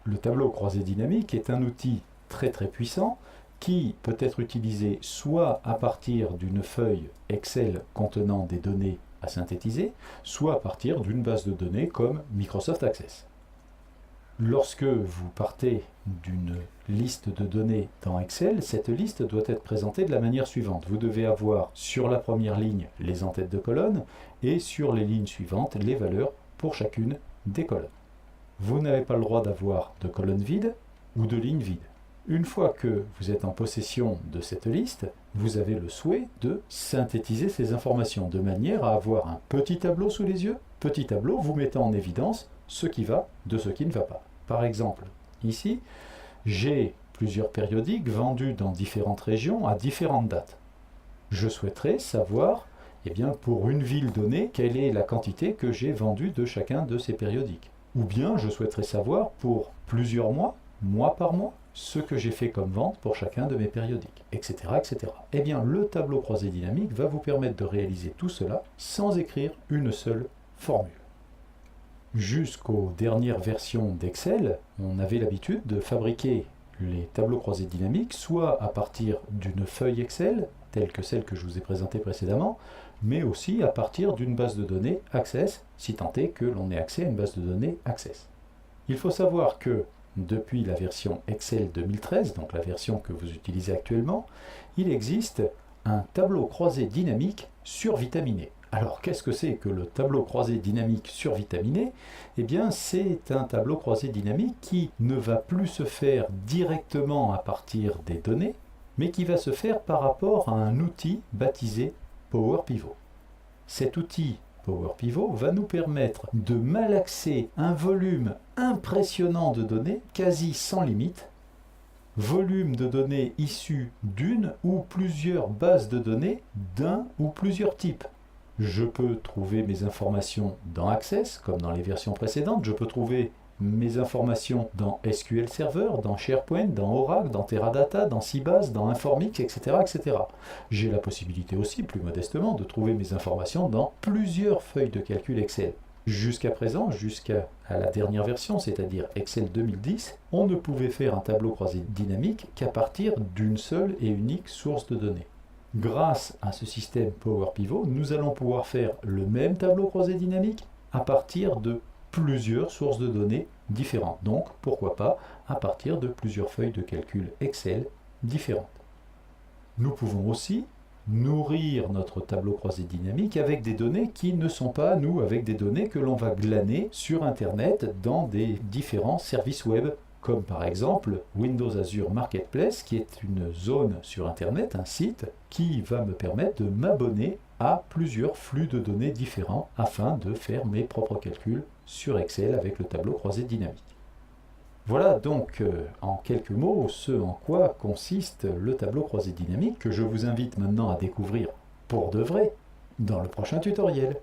Le tableau croisé dynamique est un outil très très puissant qui peut être utilisé soit à partir d'une feuille Excel contenant des données à synthétiser, soit à partir d'une base de données comme Microsoft Access. Lorsque vous partez d'une liste de données dans Excel, cette liste doit être présentée de la manière suivante. Vous devez avoir sur la première ligne les en-têtes de colonne et sur les lignes suivantes les valeurs pour chacune des colonnes. Vous n'avez pas le droit d'avoir de colonnes vides ou de lignes vides. Une fois que vous êtes en possession de cette liste, vous avez le souhait de synthétiser ces informations de manière à avoir un petit tableau sous les yeux. Petit tableau vous mettant en évidence ce qui va de ce qui ne va pas. Par exemple, ici, j'ai plusieurs périodiques vendus dans différentes régions à différentes dates. Je souhaiterais savoir, pour une ville donnée, quelle est la quantité que j'ai vendue de chacun de ces périodiques. Ou bien je souhaiterais savoir pour plusieurs mois, mois par mois, ce que j'ai fait comme vente pour chacun de mes périodiques, etc., etc. Le tableau croisé dynamique va vous permettre de réaliser tout cela sans écrire une seule formule. Jusqu'aux dernières versions d'Excel, on avait l'habitude de fabriquer les tableaux croisés dynamiques soit à partir d'une feuille Excel, telle que celle que je vous ai présentée précédemment, mais aussi à partir d'une base de données Access, si tant est que l'on ait accès à une base de données Access. Il faut savoir que depuis la version Excel 2013, donc la version que vous utilisez actuellement, il existe un tableau croisé dynamique survitaminé. Alors, qu'est-ce que c'est que le tableau croisé dynamique survitaminé ? C'est un tableau croisé dynamique qui ne va plus se faire directement à partir des données, mais qui va se faire par rapport à un outil baptisé Power Pivot. Cet outil Power Pivot va nous permettre de malaxer un volume impressionnant de données, quasi sans limite, volume de données issues d'une ou plusieurs bases de données d'un ou plusieurs types. Je peux trouver mes informations dans Access, comme dans les versions précédentes. Je peux trouver mes informations dans SQL Server, dans SharePoint, dans Oracle, dans Teradata, dans Sybase, dans Informix, etc., etc. J'ai la possibilité aussi, plus modestement, de trouver mes informations dans plusieurs feuilles de calcul Excel. Jusqu'à présent, jusqu'à la dernière version, c'est-à-dire Excel 2010, on ne pouvait faire un tableau croisé dynamique qu'à partir d'une seule et unique source de données. Grâce à ce système Power Pivot, nous allons pouvoir faire le même tableau croisé dynamique à partir de plusieurs sources de données différentes. Donc, pourquoi pas, à partir de plusieurs feuilles de calcul Excel différentes. Nous pouvons aussi nourrir notre tableau croisé dynamique avec des données qui ne sont pas, avec des données que l'on va glaner sur Internet dans des différents services web, comme par exemple Windows Azure Marketplace, qui est une zone sur Internet, un site, qui va me permettre de m'abonner à plusieurs flux de données différents afin de faire mes propres calculs sur Excel avec le tableau croisé dynamique. Voilà donc en quelques mots ce en quoi consiste le tableau croisé dynamique que je vous invite maintenant à découvrir pour de vrai dans le prochain tutoriel.